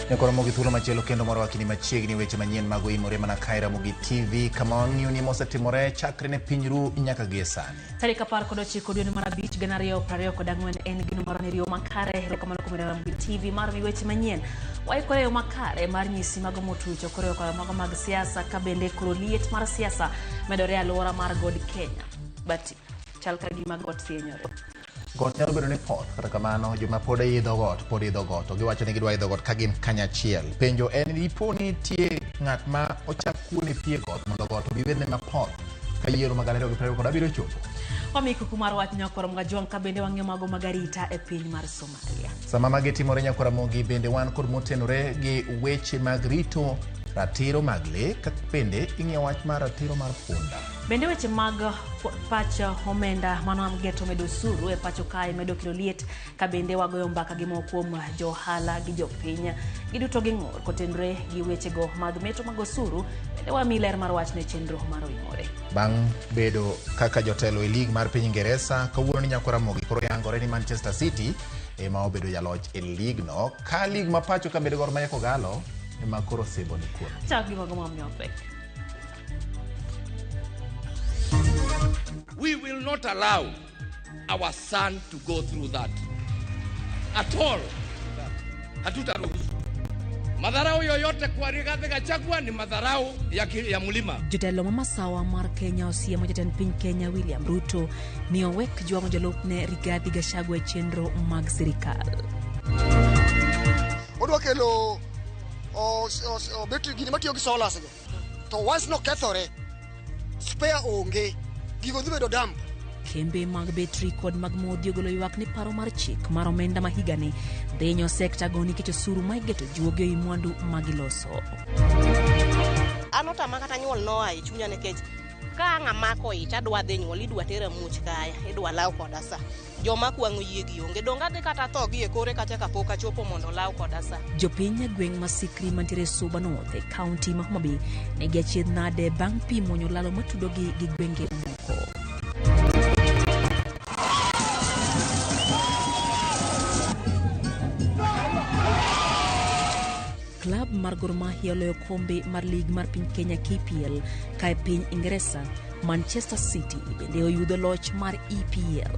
Nyakoromogi thuolo machielo kendo morwakini machiegni weche manyien mag imore mana kae Mogi TV kama wang'iyo ni mosetimore chakre ne pinyru nyaka gie sani. Tarik 19 dwe mar abich 2024 en gino moro ne riyo makare kamano kuom Mogi TV mar weche manyien. Waikore yo makare mar nyisi mag motucho koreo kod mago mag siasa ka bende koro liet mar siasa medore alwora mar God Kenya. Bati chal ka gima got sienyore. Got nyalo bedo ni pot, kata kamano joma pod idho got, to giwacho ni gidwa idho got ka gin kanyachiel. Penjo en dipo ni nitie ng'at ma ochak kuone pie got mondo got obi bedne mapot ka yiero mag 2027 chopo. Omi kuku mar wach Nyakoromogi Ajwang' ka bende wang'iyo mago magarita e piny mar Somalia. Sama magi timore Nyakoromogi bende wan kod motenore gi weche mag rito ratiro mag le ka bende ing'iyo wach mar ratiro mar punda. Bende weche mag pacho omenda mano geto medo suru e pacho kae medo kilo liet ka bende wagoyo mbaka gi moko kuom johala gi jopiny giduto gi ng'ur kotenre gi weche go mag meto mag suru bende wami ler mar wach ne chenro mar imore. Bang' bedo kaka jotelo e lig mar piny Ingeresa kawuono ni Nyakoromogi koro yangore ni Manchester City ema obedo jaloch e lig no ka lig ma pacho ka bedo Gor Mahia kogalo ema koro sebo ni kuno. Chak gi mago mamnyopek. We will not allow our son to go through that at all. Hatutaruhusu. Madharau yoyote kwa Rigathi Gachagua ni madharau ya mlima. Jotelo ma masawa mar Kenya osiemo jatend piny Kenya William Ruto ni owek jwang'o jolupne Rigathi Gachagua e chenro mag sirikal. Odwa kelo betri gini matiyo gi solar sego. To once no kethore spare onge gigo dhi bedo damp. Kembe mag betri kod mag modhi ogolo ywak ni paro mar chik mar omenda ma higani dhinyo sekta go nikech osuru ma igeto juoge i mwandu magiloso. Anota makata nyuol noa e chunya nikech ka ng'amako ich adwa dhi nyuol idwa tera much kaya idwa law koda sa. Joma kwang'o yiegi onge donga de kata tho gi e kore kata kapok achopo mondo law koda sa. Jopiny gweng' masikri mantiere Suba North e kaunti ma Homa Bay ne giachiedh nade bang' pi muonyo lalo matudogi gi gwenge moko. Klab mar Gor Mahia loyo kombe mar lig mar piny Kenya KPL ka e piny Ingeresa. Manchester City bende oyudo loch mar EPL.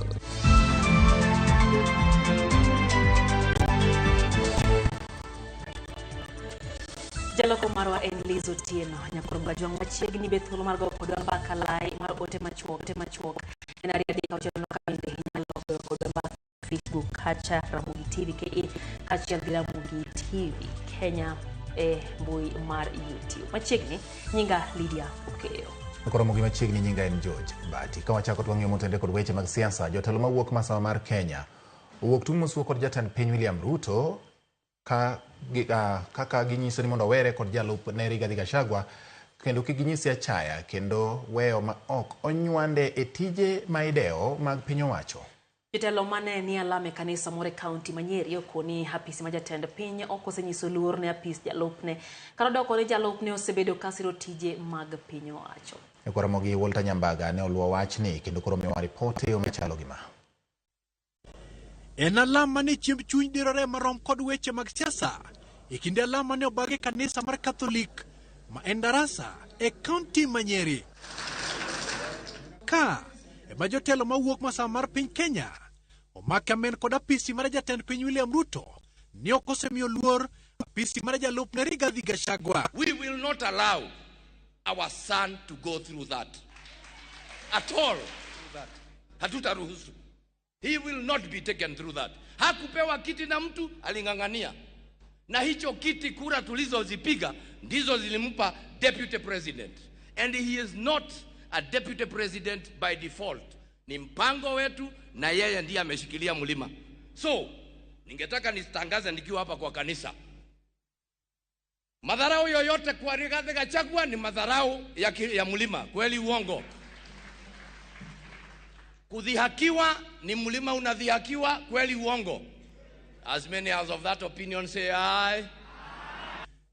Jaloko marwa en Liz Otieno. Nyakoromogi Ajwang' machiegni bet thuolo mar goyo kod mbaka lai mar ote machuok en ariadika ochelo ka bende inyalo goyo kod mbaka Facebook hacha Ramogi TV KE kachiel gi Ramogi TV Kenya e mbui mar YouTube. Machiegni nyinga Lydia Okeyo. Nyakoromogi machiegni nyinga en George Bati. Ka wachako twang'iyo motende kod weche mag siasa, jotelo mawuok masawa mar Kenya owuok tung' mosuo kod jatend piny William Ruto kaka ginyiso ni mondo were kod jalup ne Rigathi Gachagua kendo ginyisi achaya kendo weyo ma ok onywande e tije maideo mag piny owacho. Jotelo mane ni alame kanisa more kaunti Manyeri okoni apisi ma jatend piny okosenyiso luor ne apis jalupne karodoko ni jalupne osebedo kasiro tije mag piny owacho. Nyakoromogi Walter Nyambaga ne oluwo wachni kendo koro miwa ripoti omechalo gima. En alama ni chiemb chuny dirore marom kod weche mag siasa e kinde alama ne obage kanisa mar Katholik ma en Darasa e kaunti Manyeri. Ka ema jotelo mawuok masawa mar piny Kenya omake amen kod apisi mar jatend piny William Ruto ni ok osemiyo luor apisi mar jalupne Rigathi Gachagua. We will not allow our son to go through that at all. Hatutaruhusu. He will not be taken through that. Hakupewa kiti na mtu, alingangania. Na hicho kiti kura tulizozipiga ndizo zilimpa deputy president. And he is not a deputy president by default. Ni mpango wetu na yeye ndiye ameshikilia mlima. So, ningetaka nitangaze nikiwa hapa kwa kanisa. Madharau yoyote kwa Rigathi Gachagua ni madharau ya mlima. Kweli uongo? Kudhihakiwa ni mlima unadhihakiwa. Kweli uongo? As many as of that opinion say aye.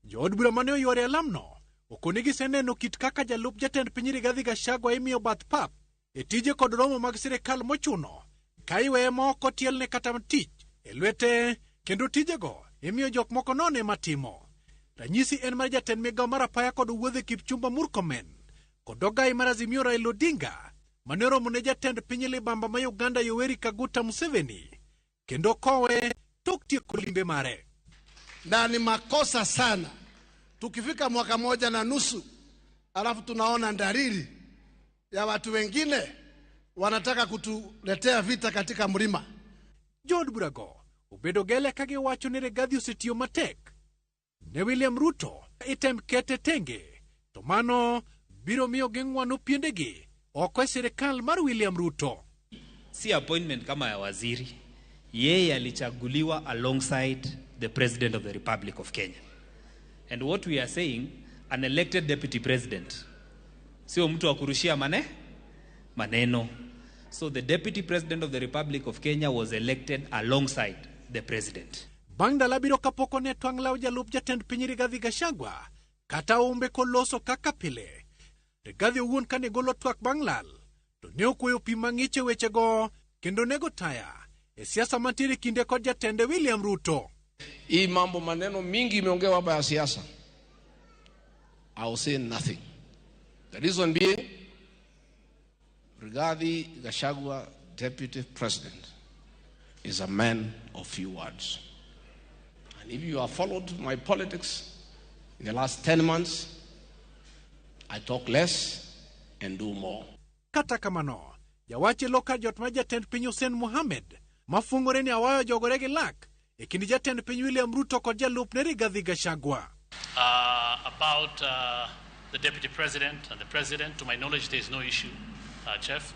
Jod bura mane oyore alamno okonegi seneno kit kaka jalup jatend piny Rigathi Gachagua imiyo bath pap e tije kod romo mag sirikal mochuno ka iweye moko tielne kata tich e lwete kendo tijego imiyo jok moko none matimo. Ranyisi en mar jatend migawo mar apaya kod wuodhe Kipchumba Murkomen kod ogai mar Azimio Raila Odinga mane oromo ne jatend piny libamba ma Uganda Yoweri Kaguta Museveni kendo kowe tok tieko limbe mare. Na ni makosa sana tukifika mwaka moja na nusu alafu tunaona dalili ya watu wengine wanataka kutuletea vita katika mlima. Jod burago obedo gele kage wacho ni Rigathi osetiyo matek ne William Ruto item kete tenge to mano biro miyo geng'wano piendegi oko e sirikal mar William Ruto. Si appointment kama ya waziri, yeye alichaguliwa alongside the President of the Republic of Kenya. And what we are saying, an elected deputy president. Sio mtu wa kurushia maneno. So the deputy president of the Republic of Kenya was elected alongside the president. Bangda labiro kapoko ne twang' law jalup jatend piny Rigathi Gachagua kata umbe koloso kaka pile. Rigathi owuon kane golo twak bang' lal to ne okuoyo pi mang'ich e wechego kendo nego taya e siasa mantiere kinde kod jatende William Ruto. Hii mambo maneno mingi imeongewa hapa ya siasa. I will say nothing. The reason being, Rigathi Gachagua, deputy president, is a man of few words. And if you have followed my politics in the last 10 months, I talk less and do more. Kata kamano, jawache loka jot ma jatend piny Hussein Mohamed mafungore ni awayo jogore gi lak e kind jatend piny William Ruto kod jalup ne Rigathi Gachagua. About the deputy president and the president, to my knowledge, there is no issue, Chef.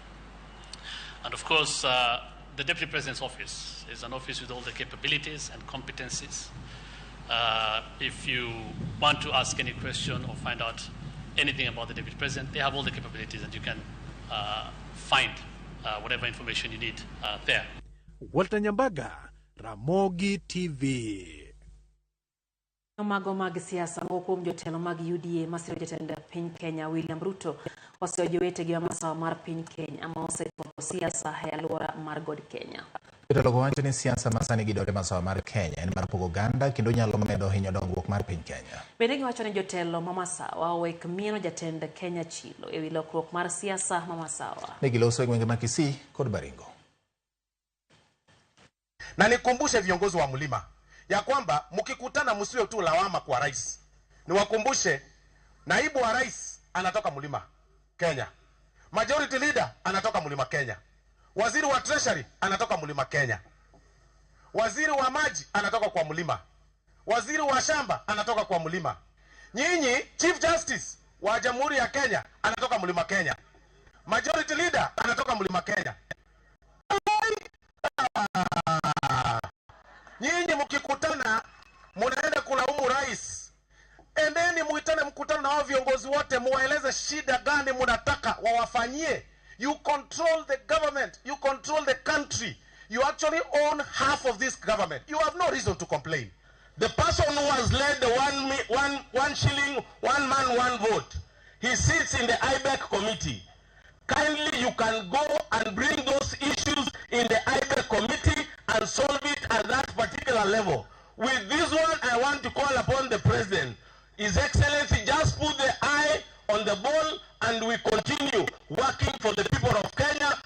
And of course, the deputy president's office is an office with all the capabilities and competencies. If you want to ask any question or find out anything about the deputy president, they have all the capabilities and you can find whatever information you need there. Walter Nyambaga, Ramogi TV. Mago mag siasa kuom jotelo mag UDA masiro jatend piny Kenya William Ruto osejowete gi masawa mar piny Kenya ama osepo siasa e alwora mar God Kenya. Jotelo wacho ni siasa masani gidore masawa mar Kenya en mar pogo ganda kendo nyalo medo hinyo dongruok mar piny Kenya. Bende giwacho ni jotelo ma masawa owek mieno jatend Kenya chilo e wi lokruok mar siasa ma masawa. Ne giloso e gwenge ma Kisii kod Baringo. Na nikumbushe viongozi wa mlima ya kwamba mkikutana msiwe tu lawama kwa rais. Niwakumbushe naibu wa rais anatoka mlima Kenya. Majority leader anatoka mlima Kenya. Waziri wa treasury anatoka mlima Kenya. Waziri wa maji anatoka kwa mlima. Waziri wa shamba anatoka kwa mlima. Nyinyi Chief Justice wa Jamhuri ya Kenya anatoka mlima Kenya. Majority leader anatoka mlima Kenya. Nyinyi mkikutana munaenda kulaumu rais. Endeni muitane mkutano na hao viongozi wote muwaeleze shida gani munataka wawafanyie. You control the government, you control the country. You actually own half of this government. You have no reason to complain. The person who has led the one shilling, one man, one vote, he sits in the IBEC committee. Kindly you can go and bring those issues in the IBEC committee and solve it at that particular level. With this one, I want to call upon the President. His Excellency, just put the eye on the ball and we continue working for the people of Kenya.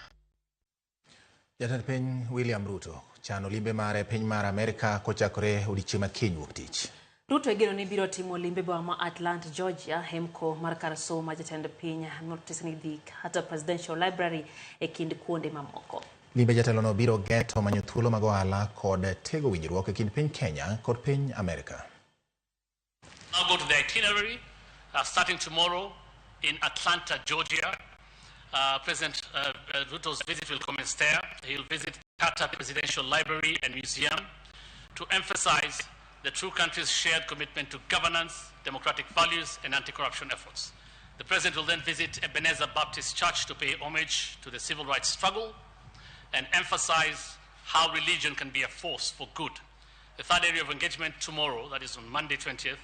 Jatend piny William Ruto chano limbe mare piny mar Amerika kochakore odiochieng' ma kiny wuok tich. Ruto igeno ni biro timo limbe ma Atlanta, Georgia, hemko mar kar somo jatend piny notice ni dhi hata Presidential Library e kind kuonde mamoko. Limbe jatelo no biro geto manyo thuolo mag ohala kod tego winjruok e kind piny Kenya kod piny Amerika. I'll go to the itinerary starting tomorrow in Atlanta, Georgia. President Ruto's visit will commence there. He'll visit Carter Presidential Library and Museum to emphasize the two countries' shared commitment to governance, democratic values, and anti-corruption efforts. The President will then visit Ebenezer Baptist Church to pay homage to the civil rights struggle and emphasize how religion can be a force for good. The third area of engagement tomorrow, that is on Monday 20th,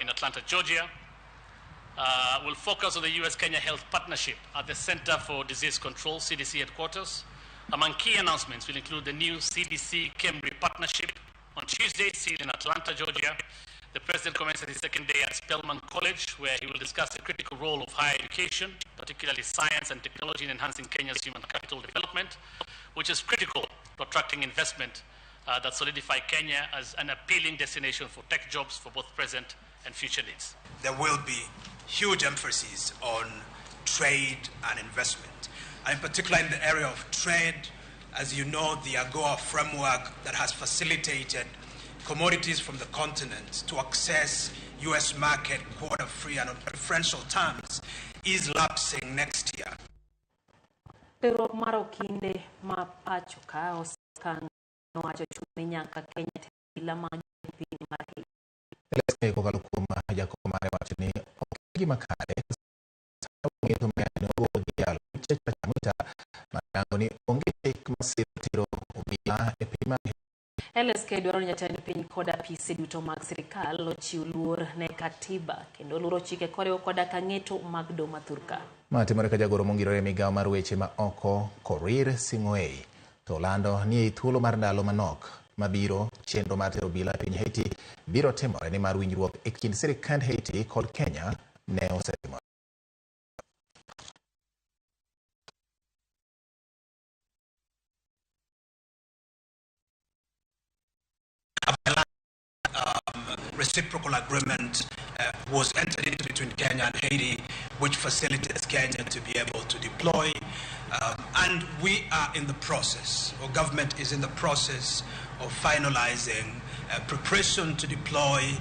in Atlanta, Georgia, will focus on the U.S.-Kenya Health Partnership at the Center for Disease Control, CDC headquarters. Among key announcements will include the new CDC-Kemri partnership. On Tuesday, still in Atlanta, Georgia, the President commences his second day at Spelman College, where he will discuss the critical role of higher education, particularly science and technology, in enhancing Kenya's human capital development, which is critical to attracting investment that solidify Kenya as an appealing destination for tech jobs for both present and future needs. There will be huge emphasis on trade and investment. And in particular in the area of trade, as you know, the AGOA framework that has facilitated commodities from the continent to access U.S. market quota-free and on preferential terms is lapsing next year. Pero maro kinde ma pacho ka oskan no acho chuminya ka Kenya tila magpini marhi. Eleste ko kalukuma haja ko mare watini okigi makare sababu ngito mayano odial checha chamita magangoni ongete masitiro ubila epima. LSK dwaro ni jatend piny koda PC duto mag sirikal ochiw luor ne katiba kendo luoro chike koriwo koda kang'eto mag do mathurka. Matimore ka jagoro mongirore migawo mar weche ma oko Korir Sing'oei to lando ni thuolo mar ndalo manok mabiro chenro mar tero obila piny Haiti biro timore ni mar winjruok e kind sirikand Haiti kod Kenya ne osetimore. Reciprocal agreement was entered into between Kenya and Haiti, which facilitates Kenya to be able to deploy. And we are in the process, or government is in the process of finalizing preparation to deploy.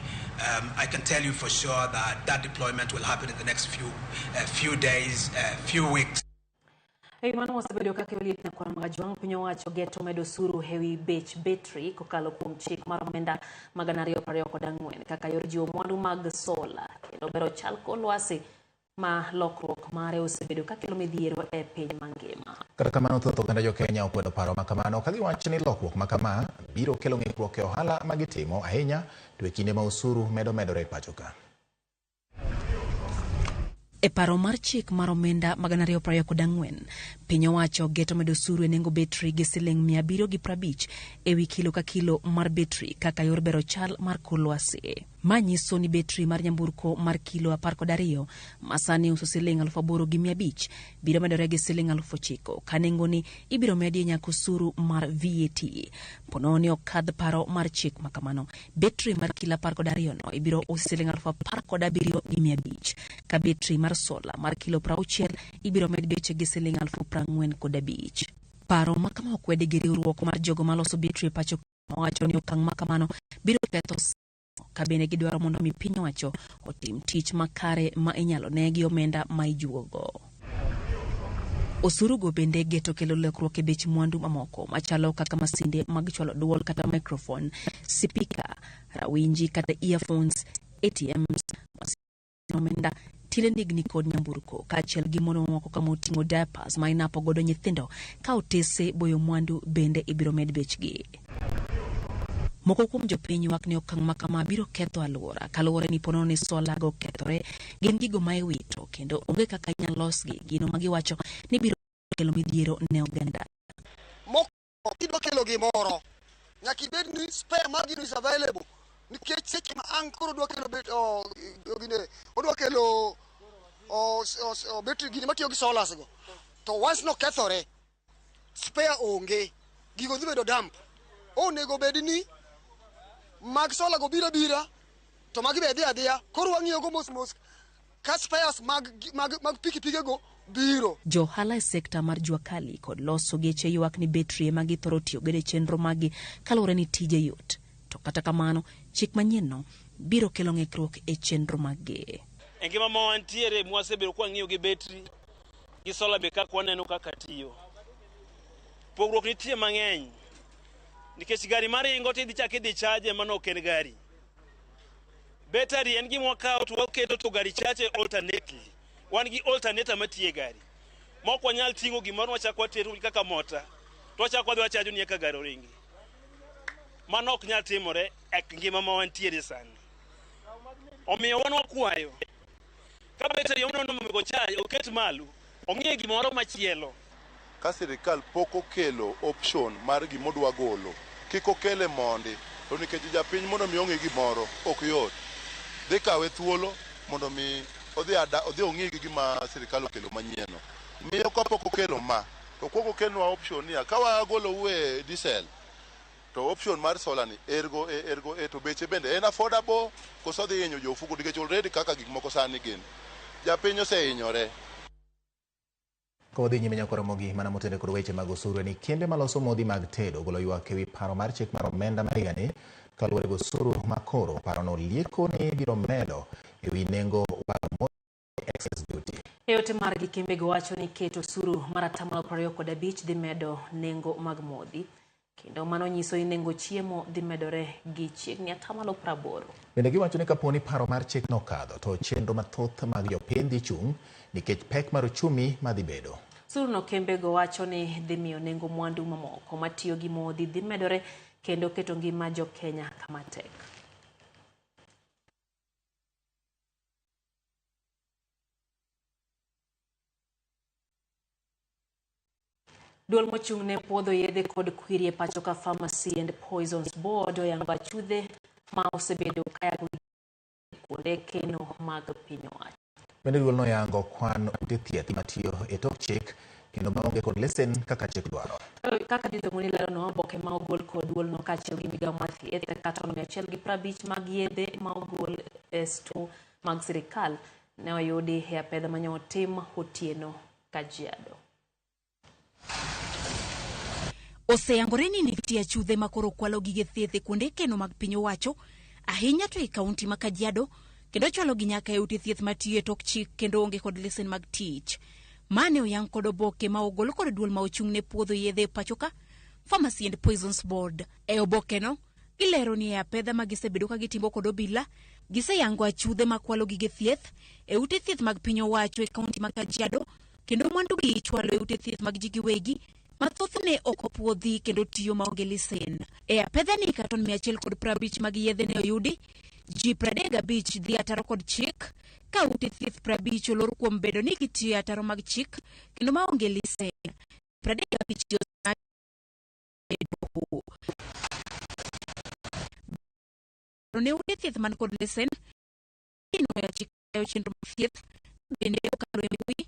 I can tell you for sure that that deployment will happen in the next few days, few weeks. Mano osebedo kaka oliet na kwara magajwang piny owacho geto medo suru hewi bech betri kokalo kuom chik mar omenda magana 224 kaka yor jiwo mwandu mag sola kendo bero chal kod lwasi ma lokruok mare osebedo ka kelo midhiero e piny mangima. Kata kamano thoth oganda jo Kenya okwedo paro makamano ka giwacho ni lokruok makama biro kelo ng'ikruok e ohala magitimo ahinya to e kinde ma osuru medore pacho ka. E paro mar chik mar omenda magana 224, piny owacho geto medo suru e nengo betri gi siling 750 ewi kilo ka kilo mar betri kaka yor bero chal mar kor lwasi. Manyiso ni betri mar nyamburko mar kilo 12 masani uso siling 8,500 biro medore gi siling 9,000 ka nengoni ibiro medie nyaka osuru mar VAT. Pononi okadh paro mar chik makamano, betri mar kilo 12 no ibiro uso siling 17,500 ka betri mar sola mar kilo 60 ibiro med beche gi siling 45,000. Paro makama okwede gi riwruok mar jogo maloso betri pacho owacho ni okang' makamano biro ketho ka bende gidwaro mondo mi piny owacho otim tich makare ma inyalo negi omenda ma ijuogo. Osuru go bende geto kelo lokruok e bech mwandu mamoko machalo kaka masinde mag chwalo duol kata microphone, speaker, rawinji kata earphones, ATMs, omenda tile ndigni kod nyamburko kaachiel gi mono moko kama oting'o diapers ma inapo godo nyithindo ka otese boyo mwandu bende ibiro med bechgi. Moko kuom jopiny ywak ni okang' makama biro ketho alwora kaluwore ni pono ni sola go kethore gin gigo ma iwito kendo onge kaka inyalo losgi gino ma giwacho ni biro kelo midhiero ne oganda. Moko kidwa kelo gimoro nyaka ibed ni spare magino is available nikech seche ma ang' koro dwa kelo odwa kelo betri gini matiyo gi solas go to once no kethore spare onge gigo dhi bedo dump. Onego bed ni mag sola go bira to magi be dia koro wang'iyo go mos caspers mag pikipiki go biro. Johala e sekta mar jua kali kod loso geche ywak ni betri magi thoro tiyo gede chenro magi kalore ni tije yot. To kata kamano, chik manyien no biro kelo ng'ikruok e chenro magi. Engima ma wantiere mwasebiro kwa ng'iyo gi betri gi sola be kaka waneno kaka tiyo. Pogruok nitie mang'eny. Nikech gari maringo tidhi chak idhi chaje mano ok en gari. Battery en gima wakawo to waketo to gari chache alternately. Wan gi alternator matiye gari. Mok wanyal ting'o gimoro wachak watero kaka mota. To wachak wadhi wachajo ni eka gari oringi. Mano ok nyal timore e ngima ma wantiere sani. Omiyo wan wakwayo. Ka battery omno mondo chaje oket malo. Ong'e gimoro machielo. Ka sirikal pok okelo option mar gimodwa golo, kik okele mondi, to nikech japiny mondo mi ong'e gimoro ok yot. Dhi kawe thuolo mondo mi odhi ong'e gima sirikal okelo manyieno. Miyo kapok okelo ma, to kuok okelnwa option niya, ka wagolo uwe diesel, to option mar solar ni ergo to beche bende en affordable koso dhi hinyo jofuko nikech already kaka gik moko sani gin. Japiny osehinyore. Kodhi nyime nyakoro mogi mana motende kod weche mag osuru ni kembe maloso modhi mag tedo golo ywak ewi paro mar chik mar omenda marigani kaluwore gi osuru makoro parono lieko ni biro medo ewi nengo mag modhi excess duty. Eote margi kembego wacho ni keto osuru mar 25% dhi medo nengo mag modhi. Kendo mano nyiso ni nengo chiemo dhi medore gi chiegni 80%. Bende giwacho ni kaponi paro mar chik nokadho to chenro mathoth mag jopiny dhi chung' nikech pek mar uchumi madhi bedo. Osuru no kembego wacho ni dhi miyo nengo mwandu mamoko matiyo gi modhi dhi medore kendo keto ngima jo Kenya kama tek. Duol mochung' ne puodho yedhe kod kwiri e pacho ka Pharmacy and Poisons Board oyango achudhe ma osebedo kayago kuonde keno mag piny owacho. Bende duol noyango kwan ute thieth matiyo e tok chik kendo maonge kod lesen kaka chik dwaro. Kaka dito ng'uni lero no oboke ma ogol kod duol no kaachiel gi migawo mar thieth kata 150 mag yedhe ma ogol e sto mag sirikal ne oyudi e apedha manyo otim Otieno Kajiado. Oseyangore ni nitie achudhe makoro kwalo gige thieth kuonde keno mag piny owacho ahinya to e kaunti ma Kajiado kendo chwalo gi nyaka e ute thieth matiyo e tok chik kendo onge kod lesen mag tich. Mane oyang kod oboke ma ogol kod duol ma ochung' ne puodho yedhe pachoka Pharmacy and Poisons Board. E oboke no ilero ni e apedha ma gisebedo ka gitimo kod obila giseyango achudhe makwalo gige thieth e ute thieth mag piny owacho e kaunti ma Kajiado kendo mwandu gi ichwalo e ute thieth mag ji giwegi mathoth ne ok opuodhi kendo tiyo maonge lesen. E apedha ni katon 150 mag yedhe ne oyudi, ji 35 dhi ataro kod chik, ka ute thieth 50 olor kuom bedo ni gitiyo ataro mag chik kendo maonge lesen. 35 ne ute thieth man kod lesen ino ya chik tayo chenro mag thieth bende okalo e mbui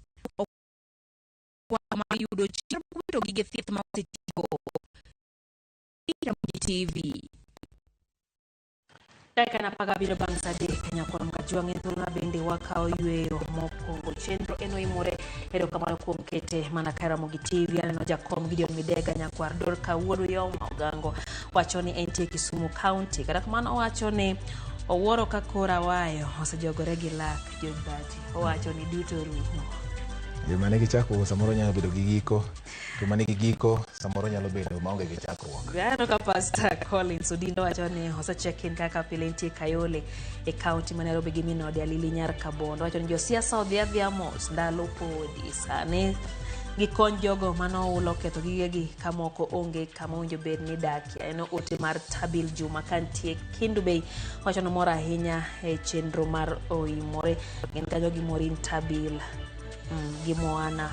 ma yudo chenro kuto gige thieth ma osetiyo. TV. Dakika paga biro bang' saa 3 Kenya kwa mkajuang thuolo bende wakao yweyo mokwongo chenro eno imore erokamano kuom kete mana kara mogi TV aneno jakom Gideon Midega nyakwar Dorka wuodo yo Ogango wacho ni entie Kisumu County kata kamano wacho ni owuoro ka kora wayo osejogore gi lak jobati owacho ni duto rumo. Mane gichako samoro nyalo bedo gi giko to mane gi giko samoro nyalo bedo maonge gi chakruok. Gano ka Pastor Collins Odindo wacho ni osecheck in kaka Pilenti Kayole e county ma Nairobi gi Minode Alili Nyar Kabondo wacho ni josiasa odhi amos ndalo podi sane gikony jogo mano ulo ketho gigegi kamoko onge kama winjo bed ni dakia eno ote mar Tabil Juma kantie Kindu Bay wacho no mora ahinya e chenro mar oimore gin kanyo gi Morin Tabil Gimoana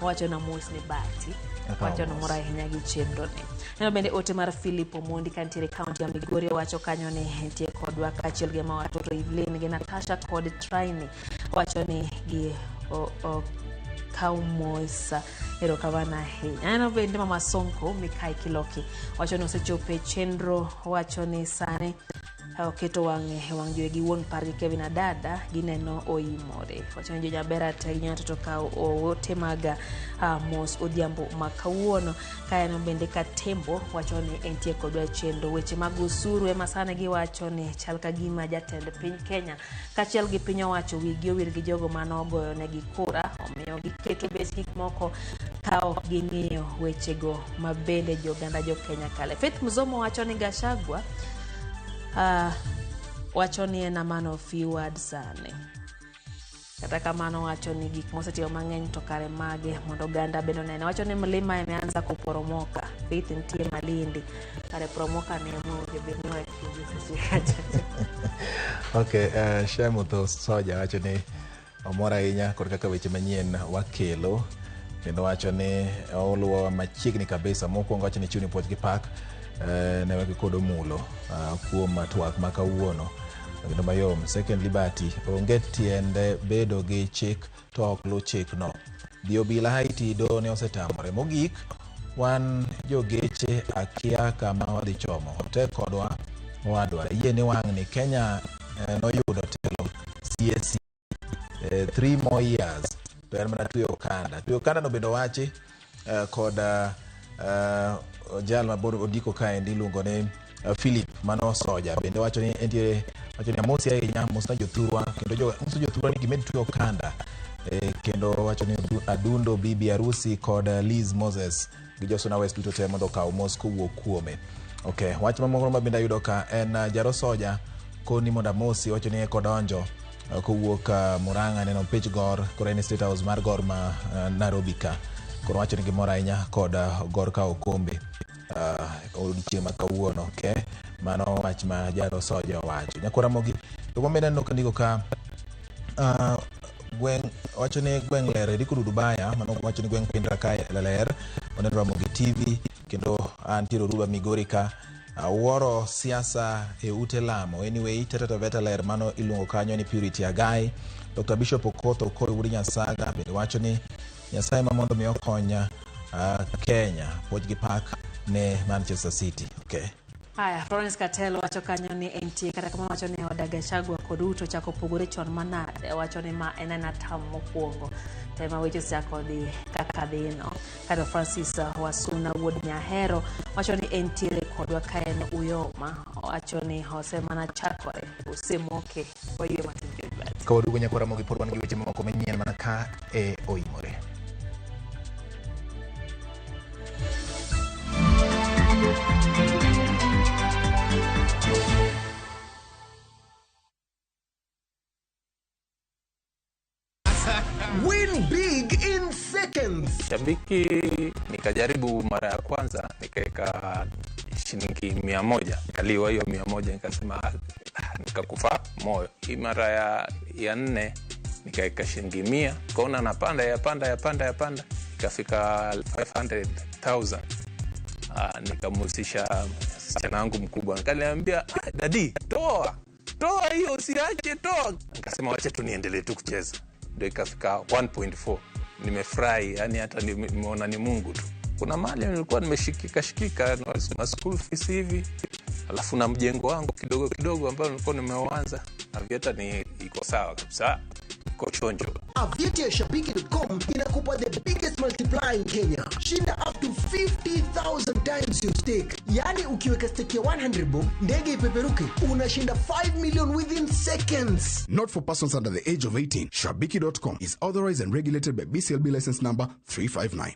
wacho na mos ni bati wacho no mora hinya gi chenro ne neno bende ote mar Philip Omondi kantiere county ya Migori wacho kanyo ne entie kodwa kachiel gi ma watoto Evelyn gi Natasha kod Traini wacho ni gi kaumosa ero kavana hinya neno bende Mama Sonko Mikai Kiloki wacho ni osechope chenro wacho ni sane oketo wang' jowe gi wuon pargi Kevin Adada gineno oimore. Wachoni jo nyabera taginya to ka ote maga mos odhiambo makawuono kaeno bende Katembo wachoni entie kodwa chendo weche mag usuru ema sane giwachoni chal ka gima jatend piny Kenya kachiel gi piny owacho wigi owil gi jogo manogoyo negi kura omiyo giketo bes gik moko kao ging'iyo wechego mabende joganda jo Kenya kale. Faith Muzomo wachoni Gachagua wachoni en a man of few words sane. Kata kamano wachoni gik mosetiyo mang'eny to kare mage mondo ganda bendo nene. Wachoni mlima imeanza kuporomoka. Faith ntie Malindi. Kare poromoka ne moje bendo ya kijiji. Okay, Shemu to Soja wachoni omora ahinya kod kaka weche manyien wakelo. Kendo wachoni oluwo machiegni kabisa mokwongo wachoni chuni puoch gi pak ne wagi kodo mulo kuom twak makawuono kendo mayom. Second Liberty onge tiende bedo gi chik to ok lu chik no. Dio bila Haiti do ne osetamore. Mogik wan jogeche akia kama wadhi chomo. Tek kodwa wadwa. Yie ni wang' ni Kenya noyudo telo CSC 3 more years. Per mana tuyo kanda. Tuyo kanda no bendo wachi kod jal mabor odiko kaendi luongo ne Philip Mano Soja. Bende wacho ni entie wacho ni amosi ahinya mosna jothurwa kendo jothurwa ni gimed tuyo kanda. Kendo wacho ni adundo bibi harusi kod Liz Moses gi Josona West duto te mondo kaw Moscow wuok kuome. Okay, wach mamoko ma bende yudo ka en Jaro Soja koni mondo amosi wacho ni kodonjo kowuok Murang'a neno Pich Gor Koreni State House mar Gor ma Nairobi ka. Koro wacho ni gimora ahinya kod Gor ka Okombe odiochieng' makawuono. Okay, mano wach ma Jaro Soja wacho. Nyakora mogi to gombe no kandiko ka gweng wacho ni gweng ler dikudu Dubaya mano wacho ni gweng Pindra ka ler onenwa mogi TV kendo antiro Ruba Migori ka woro siasa e ute lamo. Anyway, Tata Taveta ler mano iluongo kanyo ni Purity Agai. Dr. Bishop Okoth Koro Wuri Nyasaga bende wacho ni Nyasaye ma mondo mi okonya Kenya poj gi pak ne Manchester City. Okay. Haya, Florence Katelo wacho kanyo ni NT kata kama wacho ni oda Gachagua kod Ruto chako pogore chon manade wacho ni ma en na tam mokwongo tema weche chako di kaka dhino. Kado Francis Wasuna wuod Nyahero wacho ni NT rekodwa kaen uyoma wacho ni hose mana chakore usemoke wayo matinjo bat. Kawuono nyakora mogi pod wan gi weche mamoko manyien mana ka oimore. Win big in seconds. Shabiki nikajaribu mara ya kwanza nikaeka shilingi 100. Kaliwa hiyo 100 nikasema nikakufa moyo. Hii mara ya 4 nikaeka shilingi 100. Kaona napanda yapanda ikafika 500,000. Nikamusisha msichana wangu mkubwa. Nikaniambia dadi toa hiyo usiache toa. Nikasema wacha tu niendelee tu kucheza. Ndio ikafika 1.4. Nimefurahi, yani hata nimeona ni Mungu tu. Kuna mali nilikuwa nimeshikika na school fees hivi. Alafu na mjengo wangu kidogo ambao nilikuwa nimeuanza. Avieta ni iko sawa kabisa. Iko chonjo. Avieta ya Shabiki.com inakupa the biggest multiplier in Kenya. Shinda up to 50,000 times your stake. Yani ukiweka stake ya 100 bob, ndege ipeperuke, unashinda 5 million within seconds. Not for persons under the age of 18. Shabiki.com is authorized and regulated by BCLB license number 359.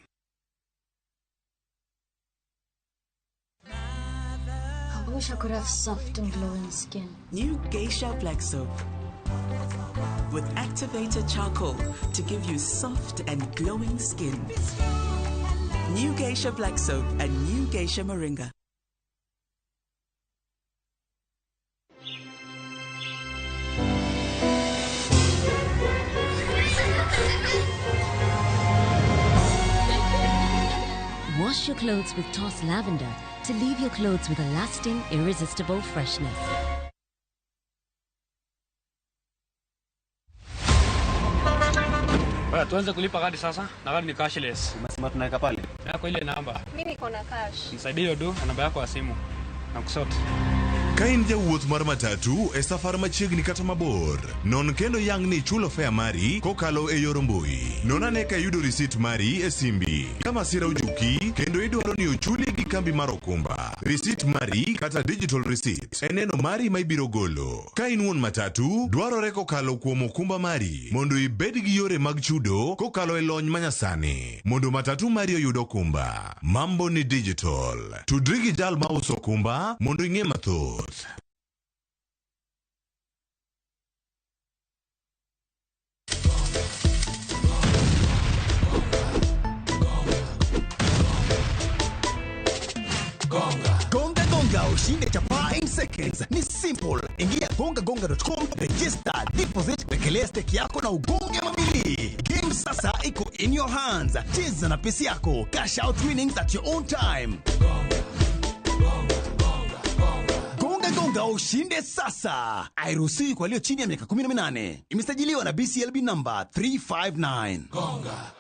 I wish I could have soft and glowing skin. New Geisha Black Soap with activated charcoal to give you soft and glowing skin. New Geisha Black Soap and New Geisha Moringa. Wash your clothes with Toss Lavender to leave your clothes with a lasting, irresistible freshness. Tuanze kulipa kadi sasa. Na kadi ni cashless. Unasema tunaweka pale? Yako ile namba. Mimi niko na cash. Nisaidie hiyo do na namba yako ya simu. Na kusort. Ka in jawuoth mar matatu e safar machiegni kata mabor, non kendo yang ni chulo fare mari kokalo e yor mbui. Non ane ka yudo risit mari e simbi. Ka masira ojuki kendo idwaro ni ochuli gi kambi mar okumba, risit mari kata digital receipt e neno mari ma ibiro golo. Ka in wuon matatu, dwarore kokalo kuom okumba mari mondo ibed gi yore mag chudo kokalo e lony manyasani mondo matatu mari oyud okumba. Mambo ni digital. Tudri gi jal ma uso okumba mondo ing'e mathoth. Gonga ushinde chapa in seconds. Ni simple. Ingia gongagonga.com, register, deposit, wekelea stake yako na ugonge mabili. Game sasa iko in your hands. Cheza na pesi yako. Cash out winnings at your own time. Gonga ushinde sasa. Hairuhusiwi kwa walio chini ya miaka 18. Imesajiliwa na BCLB number 359. Gonga.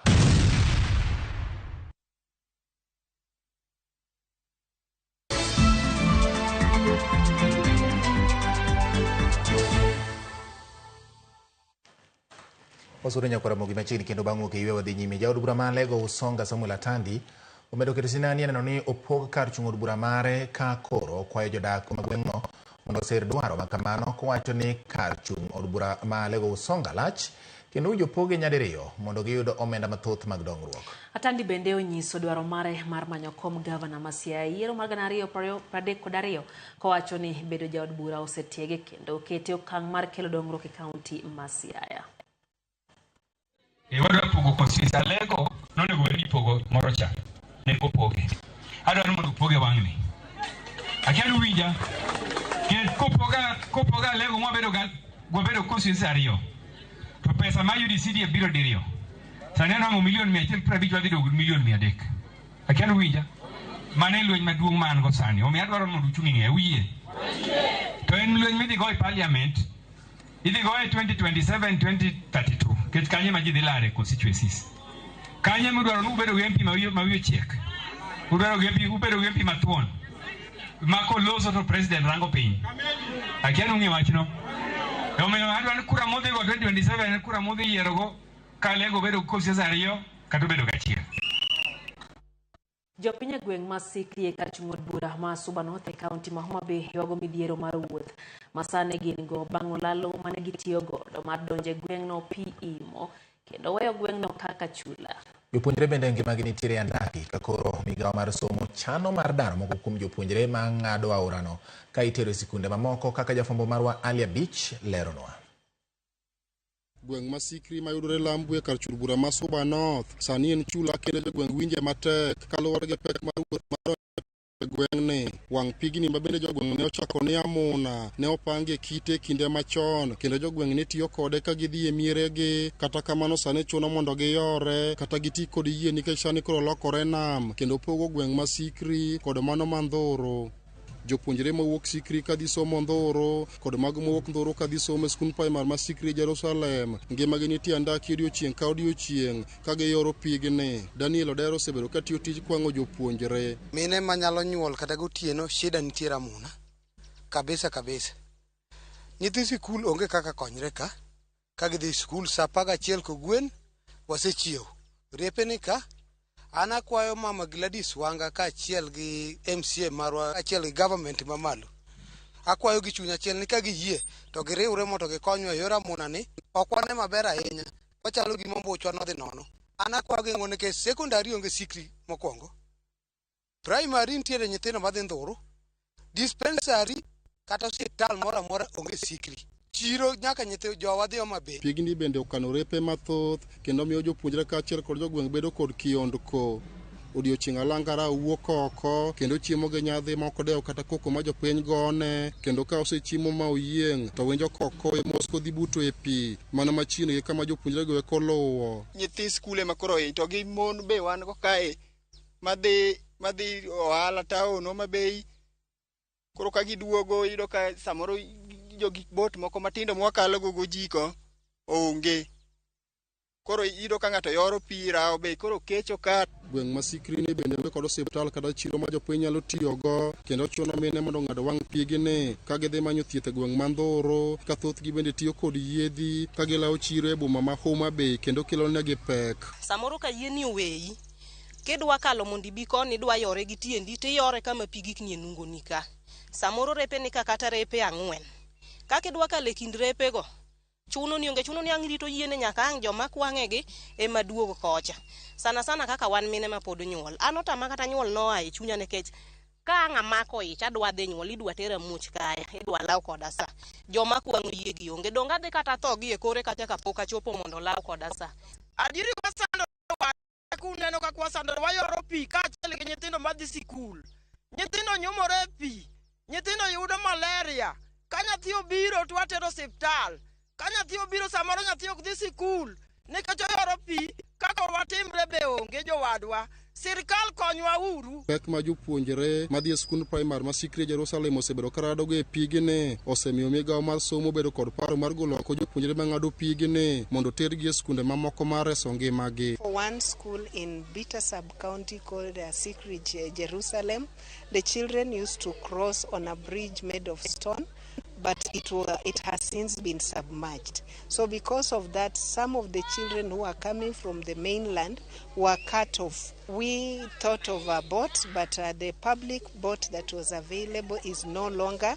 Osuru nyakora mogi machini kendo bangu ke iwe wadhi nyime. Jaod bura ma Lego Usonga Samuel Atandi omedo keto sinani neno ni opog kar chung od bura mare ka koro kwayo jodak magweng'no mondo oser dwaro makamano kowacho ni kar chung od bura ma Lego Usonga lach kendo jopoge nyadiriyo mondo giyud omenda mathoth mag dongruok. Atandi bende onyiso dwaro mare mar manyo kom gavana ma Siaya yiero mar 2032 kowacho ni bedo jaod bura osetiege kendo okete okang' mar kelo dongruok e kaunti ma Siaya. Wadwa pogo constituency Lego nonego ni pogo morocha ne opoge. Adwa ni mondo poge wang'ni. Akiano winja ke kopoga Lego mwabedo constituency ariyo. To pesa ma UDC die biro diriyo. Saneno mo milion 150 wadhi dogo milion 300. Akiano winja mane lweny maduong' man go sani. Omi adwaro mondo uchung'i ng'e wiye. To en lweny midhi go e parliament. Idhi go e 2027 2032. Ket kanye ma jidhi lare constituencies. Kanye mudwaro nubedo MP mawiyo chiek. Udwaro ubedo MP mathuon. Mako loso to president rango piny. Akiano ng'e wachno. Omiyo adwa ni kura modhi go 2027 kura modhi yiero go ka Lego bedo constituency ariyo kata bedo gachiel. Jopiny gweng' ma Sikri e kar chung od bura ma Suba North e kaunti ma Homa Bay ywago midhiero mar wuoth. Masane gin go bang'o lalo mane gitiyo godo mar donje gweng'no pi imo kendo weyo gweng'no kaka chula. Jopuonjre bende ngimagi nitiere andaki ka koro migawo mar somo chano mar daro moko kuom jopuonjre ma ng'ado aorano ka itero e sikunde mamoko kaka jafwambo marwa Alia Beach leronwa. Gweng' ma Sikri mayudore Lambwe kar chur bura ma Suba North sani en chula kendo jogweng' winje matek kaluwore gi pek mar wuoth mar gweng'ni. Wang' pigni ma bende jogweng' ne ochako ni amuna ne opangie kite kinde machon kendo jogweng' ne tiyo kode ka gidhi e mieregi. Kata kamano sani chuno mondo giyore kata giti kod yie nikech sani koro lokore nam kendo pogo gweng' ma Sikri kod mano ma Ndhoro. Jopuonjre mawuok Sikri kadhi somo Ndhoro kod mago mawuok Ndhoro kadhi somo e skul primar ma Sikri Jerusalem ngimagi nitie andaki odiochieng' ka odiochieng' ka giyoro pigni. Daniel Odero osebedo ka tiyo tij kwang'o jopuonjre. Mine manyalo nyuol kata gotieno shida nitiere amuna kabisa. Nyithi sikul onge kaka konyre ka gidhi skul sa 11 kogwen wasechiew riepeni ka. An akwayo mama Gladys Wanga ka achiel gi MCA marwa achiel gi government mamalo. Akwayo gi chunya achiel ni ka giyie to giriwre mondo gikonywa e yor amuna ni. Ok wane maber ahinya. Wachalo gima mbuchwa nodhi nono. An akwayo gi ng'one ke secondary onge Sikri mokwongo. Primary nitiere nyithindo madhi Ndhoro. Dispensary kata hospital moro amora onge Sikri. Chiro nyaka nyithindo jowa dhi Homa Bay. Pigni bende okano repe mathoth kendo miyo jopuonjre kaachiel kod jogweng' bedo kod kiondko. Odiochieng' alangara wuok oko kendo chiemo gi nyadhi moko dewo kata koko ma jopiny gone kendo ka osechiemo ma oyieng' to winjo koko mos kodhi buto e pi mana machiegni kama jopuonjre go eko luwo. Nyithi skule ma koro to gi mon be wan go kae madhi ohala taon Homa Bay. Koro ka giduogo iyudo ka samoro jogi bot moko matindo mwakalo go jiko onge. Koro iyudo ka ng'ato yoro pi rawo be koro kecho ka. gweng' masikri ni bende onge kod osiptal kata chiro ma jopiny nyalo tiyogo, kendo chuno mine mondo ng'ad wang' pigni ka gidhi manyo thieth e gweng' Mandhoro, ka thothgi bende tiyo kod yiedhi ka gilawo chiro e boma ma Homa Bay kendo kelo negi pek. Samoro ka yieni oweyi kidwa kalo mondo ibi koni idwa yore gi tiendi tiyore kama pigi knie nungo nika. Samoro repe nika kata repe 4. Kaka idwa kale kind repe go chuno ni ang' rito yiene nyaka ang' joma kwang'egi ema duogo kocha. Sana kaka wan mine ma pod nyuol. An otama kata nyuol noa e chunya nikech ka ang' amako ich adwa dhi nyuol idwa tera much kaya idwa law koda sa. Joma kwang'o yiegi onge donga dhi kata thogi e kore kata kapok achopo mondo law koda sa. Adieri wasando kuneno ka kwasando wayoro pi ka achiel gi nyithindo madhi sikul. Nyithindo nyumore pi. Nyithindo yudo malaria. Ka nyathi obiro to atero osiptal. Ka nyathi obiro samoro nyathi ok dhi sikul. Nikech oyoro pi kaka watimre be onge jowadwa. Sirkal konywa uru. Pek ma jopuonjre madhi e skund primar ma Sikri Jerusalem osebedo karadogo e pigni osemiyo migawo mar somo bedo kod paro mar golo oko jopuonjre ma ng'ado pigni mondo tergi e skunde mamoko mar reso ngimagi. For one school in Bita sub-county called Sikri Jerusalem, the children used to cross on a bridge made of stone, but it has since been submerged. So because of that, some of the children who are coming from the mainland were cut off. We thought of a boat, but the public boat that was available is no longer.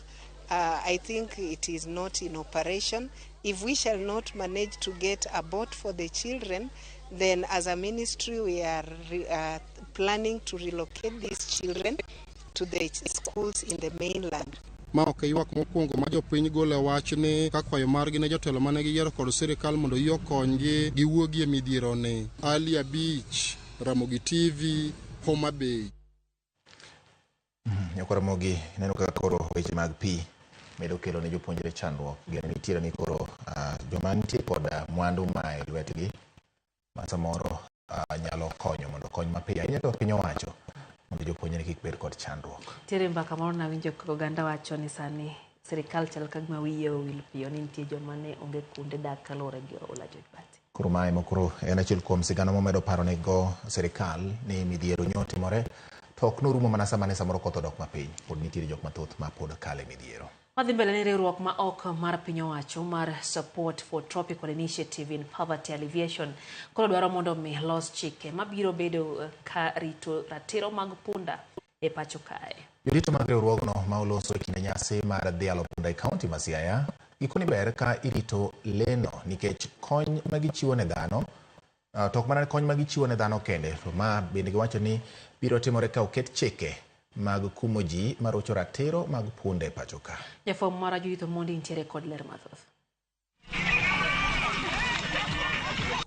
I think it is not in operation. If we shall not manage to get a boat for the children, then as a ministry we are planning to relocate these children to the schools in the mainland. Ma ok ywak mokwongo ma jopiny golo wachni ka kwayo margi ne jotelo mane giyiero kod sirikal mondo yie okonygi giwuogi e midhieroni. Ali Abich, Ramogi TV, Homa Bay. Ramogi, neno kaka koro weche mag pi medo kelo ne jopuonjre chandruok. Gene nitiere ni koro joma nitie kod mwandu ma e lwetgi ma samoro nyalo konyo mondo kony mapiyo ahinya to piny owacho mondo jopuonjre kik bed kod chandruok. Tiere mbaka moro na winjo kaka oganda wacho ni sani sirikal chal kagima wiye owil piyo ni nitie joma ne onge kuonde dak kaluwore gi oula jopati. Koro mae mokoro en achiel kuom sigana momedo paro nego sirikal ni midhiero nyotimore to ok norumo mana sama ne samoro koth odok mapiny. Pod nitiere jok mathoth ma pod kale midhiero. Madhi mbele ni riwruok ma ok mar piny owacho mar Support for Tropical Initiative in Poverty Alleviation koro dwaro mondo mi los chike mabiro bedo ka rito ratiro mag punda e pacho kae. Jodito mag riwruogno ma oloso e kinde nyasi mar dhialo punda e kaunti ma Siaya gikoni ber ka irito leno nikech kony magichiwo ne dhano to ok mana kony magichiwo ne dhano kende to ma bende giwacho ni biro timore ka oket chike mag kumo ji marocho ratiro mag punde pacho ka. Jafwambo mara Judith Mondi nitiere kod ler mathoth.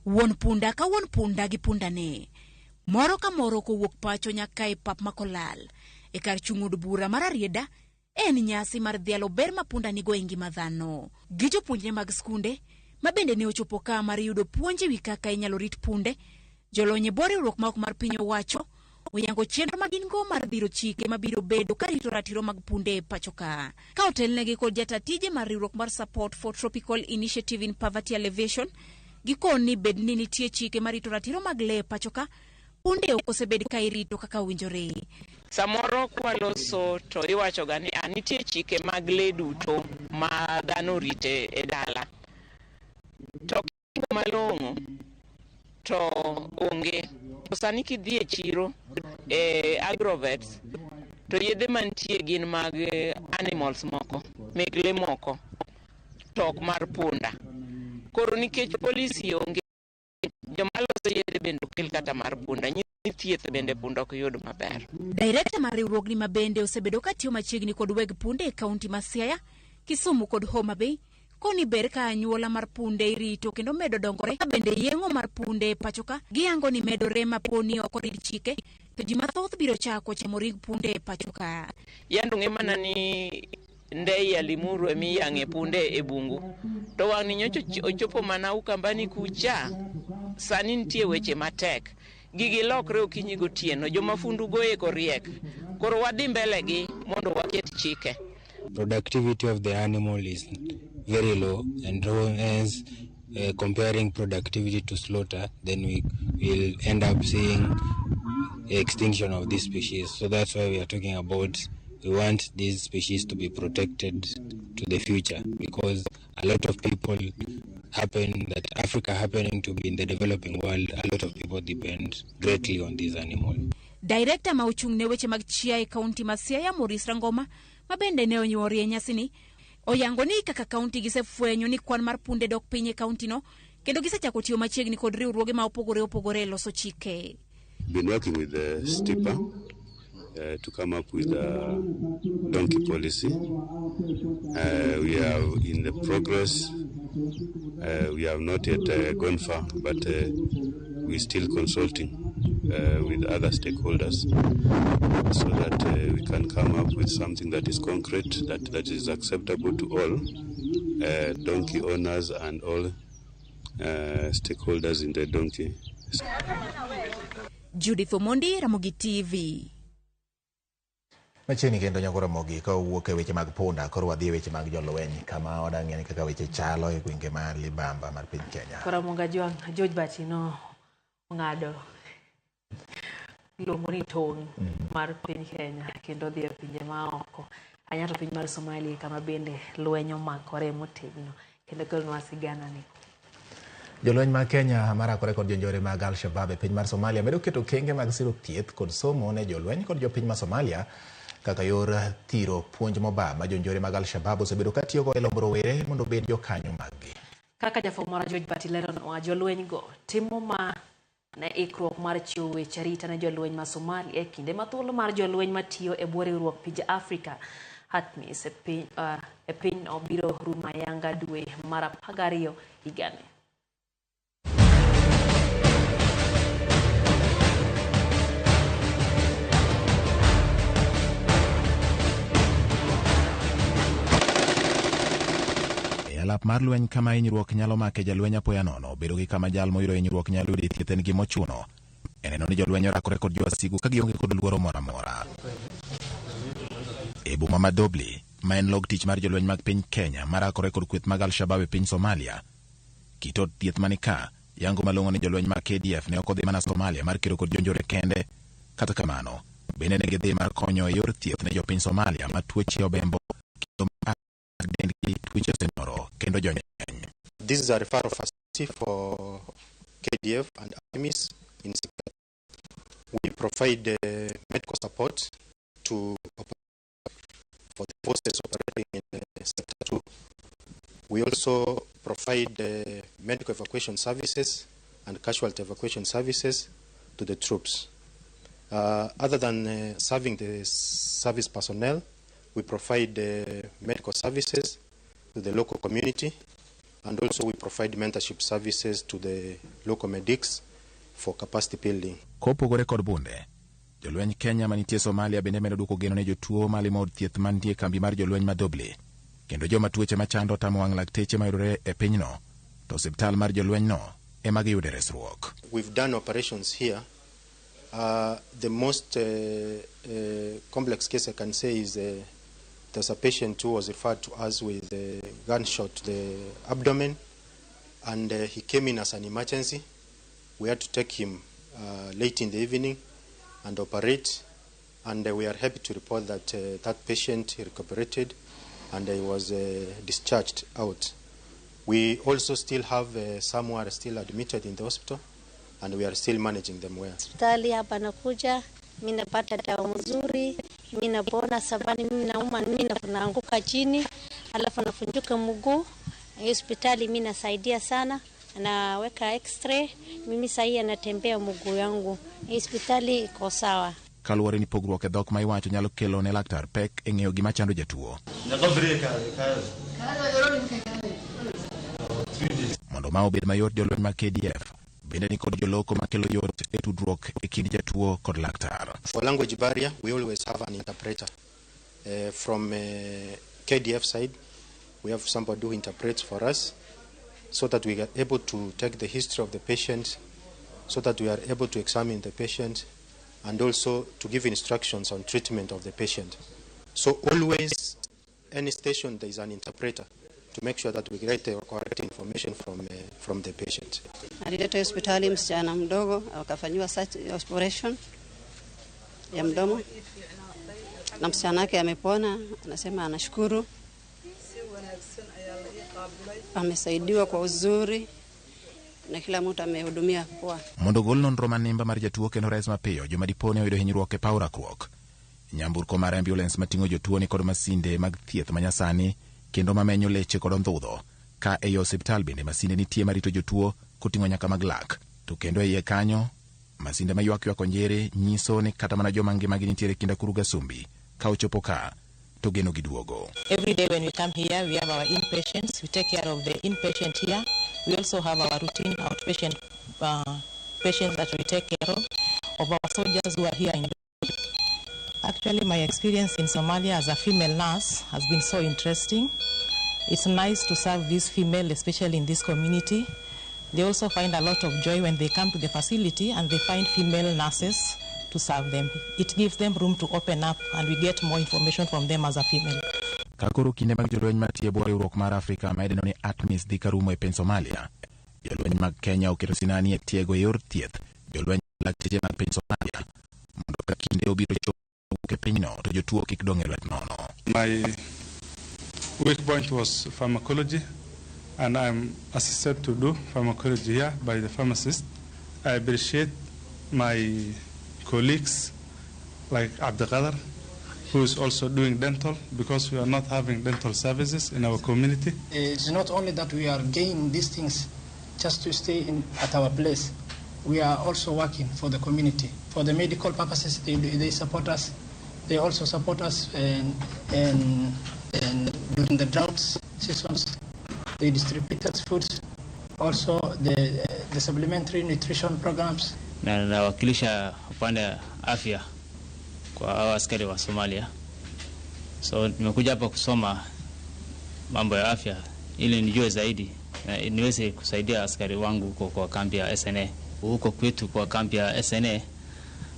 Wuon punda ka wuon punda gi punda ne moro ka moro kowuok pacho nyaka e pap makolal e kar chung' od bura mar Arieda en nyasi mar dhialo ber ma punda nigo e ngima dhano. Gi jopuonjre mag skunde ma bende ne ochopo ka mar yudo puonj ewi kaka inyalo rit punde. Jolony e bor riwruok ma ok mar piny owacho oyango chenro ma gin go mar dhiro chike mabiro bedo ka rito ratiro mag punde e pacho ka. Ka otelnegi kod jatatije mar riwruok mar Support for Tropical Initiative in Poverty Alleviation gikoni bed ni nitie chike marito ratiro mag le e pacho ka punde ok osebed ka irito kaka winjore. Samoro kwaloso to iwacho ga ni nitie chike mag le duto ma dhano rite e dala. To kingo malong'o to onge. To sani kidhi e chiro agrovet to yedhe mantie gin mag animals moko, meg le moko, tok mar punda. Koro nikech polisi onge joma loso yedhe bende okel kata mar punda, nyithi thieth bende punda ok yud maber. Director mar riwruogni ma bende osebedo ka tiyo machiegni kod weg punde e kaunti ma Siaya, Kisumu kod Homa Bay koni ber ka anyuola mar punde irito kendo medo dongore ka bende yengo mar punde pacho ka giyango ni medore ma poni ok orid chike to ji mathoth biro chako chamo ring punde pacho ka. Yando ng'emana ni ndei ya Limuru emi yang'e punde e bungu to wang' ni nyocho ochopo mana Ukambani kucha. Sani nitie weche matek gigi lokre okinyi gotieno joma fundu goye koriek koro wadhi mbele gi mondo waket chike. Productivity of the animal is very low, and hence comparing productivity to slaughter, then we will end up seeing extinction of this species. So that's why we are talking about, we want these species to be protected to the future, because a lot of people Africa happening to be in the developing world, a lot of people depend greatly on these animals. Director mauchung ne weche mag chia e kaunti ma Siaya Maurice Rangoma mabende ne onyuorie nyasini oyango ni kaka kaunti gisefwenyo ni kwan mar punde dok piny e kaunti no kendo gisechako tiyo machiegni kod riwruoge ma opogore loso chike. Been working with the STIPA to come up with a donkey policy. We are in the progress. We have not yet gone far, but we're still consulting with other stakeholders so that we can come up with something that is concrete, that is acceptable to all donkey owners and all stakeholders in the donkey. Judith Omondi, Ramogi TV. Machiegni kendo nyakoro Ramogi ka wuok e weche mag punda koro wadhi e weche mag jolweny kama odang'e kaka weche chalo e gwenge mar Libamba mar piny Kenya. Kora Munga George Bachino ng'ado luongo ni tong' mar piny Kenya kendo dhi e pinje ma oko. Anyato piny mar Somalia kama bende lweny omakore motegno kendo kelonwa sigana ni. Jolweny mag Kenya marakore kod jonjore mag Al-Shabaab e piny mar Somalia medo keto kenge mag siro thieth kod somo ne jolweny kod jopiny ma Somalia kaka yor thiro puonj moba ma jonjore mag Al-Shabaab osebedo ka tiyogo e lombo rowere mondo obed jokanyo maggi. Kaka jafwambo mara George Batilero nowacho jolweny go timo ma ne ikruok mar chiwo weche arita ne jolweny ma Somalia e kinde ma thuolo mar jolweny matiyo e bwo riwruok pinje Afrika ATMIS e piny obiro rumo ayanga dwe mar 12 higani. Alap mar lweny kama hinyruok nyalo make jalweny apoya nono bedo gi kama jal moyudo hinyruok nyalo yude thieth en gima ochuno. Eneno ni jolweny orakore kod jowasigu ka gionge kod luoro moro amora. E boma ma Dobli, ma en log tich mar jolweny mag piny Kenya marakore kod kweth mag Al-Shabaab e piny Somalia, kit od thieth manika yango malong'o ni jolweny mag KDF ne ok odhi mana Somalia mar kedo kod jonjore kende. Kata kamano, bende ne gidhi mar konyo e yor thieth ne jopiny Somalia ma tuoche obembo kendo This is a referral facility for KDF and ATMIS in Sector. We provide medical support for the forces operating in Sector 2. We also provide medical evacuation services and casualty evacuation services to the troops. Other than serving the service personnel, we provide medical services to the local community, and also we provide mentorship services to the local medics for capacity building. Kopogore kod bunde, jolweny Kenya manitie Somalia bende medo duoko geno ne jotuo malimo od thieth mantie kambi mar jolweny ma Dobli, kendo joma tuoche machando tamo wang' lakteche mayudore e pinyno, to osiptal mar jolweny no ema giyude resruok. We've done operations here. The most complex case I can say is there's a patient who was referred to us with a gunshot to the abdomen, and he came in as an emergency. We had to take him late in the evening and operate, and we are happy to report that that patient recuperated and he was discharged out. We also still have some who are still admitted in the hospital, and we are still managing them well. Hospitali hapa nakuja, mimi napata dawa mzuri, mimi napona sabani, mimi nauma, mimi naanguka chini, alafu nafunjuka mguu. Hospitali mimi nasaidia sana, naweka x-ray, mimi sahi anatembea mguu yangu. Hospitali iko sawa. Kaluwore ni pogruok e dhok ma iwacho nyalo kelo ne laktar pek e ng'eyo gima chando jatuo. Mondo ma obed mayot jolweny mag KDF bende ni kod joloko makelo yot e tudruok e kind jatuo kod laktar. For language barrier, we always have an interpreter. From KDF side, we have somebody who interprets for us so that we are able to take the history of the patient, so that we are able to examine the patient, and also to give instructions on treatment of the patient. So always, any station there is an interpreter to make sure that we get the correct information from the patient. Aliletwa hospitali msichana mdogo akafanyiwa operation, ya mdomo, na msichana wake amepona, anasema anashukuru, amesaidiwa kwa uzuri na kila mtu amehudumia poa. Mondo gol nonro manimba mar jatuo kendo res mapiyo joma dipone oyudo hinyruok e paw rakruok. Nyamburko mar ambulance mating'o jotuo ni kod masinde mag thieth manyasani kendo mamenyo leche kod ondhudho, ka ei osiptal bende masinde nitie marito jotuo koting'o nyaka mag lak. To kendo eiye kanyo, masinde mayuak onjere nyiso ni kata mana joma ngimagi nitiere kinda kuru gasumbi ka ochopo ka to geno giduogo. Every day when we come here, we have our inpatients. We take care of the inpatient here. We also have our routine outpatient patients that we take care of our soldiers who are here in. Actually, my experience in Somalia as a female nurse has been so interesting. It's nice to serve these female, especially in this community. They also find a lot of joy when they come to the facility and they find female nurses to serve them. It gives them room to open up and we get more information from them as a female. Kakoro kinde mag jolweny matie bwo riwruok mar Afrika ma idendo ni ATMIS dhi karumo e piny Somalia. Jolweny mag Kenya oketo sinani e tiego e yor thieth jolweny lakteche mag piny Somalia mondo ka kinde obiro chopo e pinyno to jotuo kik dong' e lwet nono. My weak point was pharmacology, and I'm assisted to do pharmacology here by the pharmacist. I appreciate my colleagues like Abdelkader, who is also doing dental, because we are not having dental services in our community. It's not only that we are gaining these things just to stay at our place. We are also working for the community. For the medical purposes, they support us. They also support us and during the drought seasons, they distribute us foods. Also the supplementary nutrition programs. Na nawakilisha upande afya kwa hao askari wa Somalia. So nimekuja hapa kusoma mambo ya afya ili nijue zaidi na niweze kusaidia askari wangu huko kwa kambi ya SNA. Huko kwetu kwa kambi ya SNA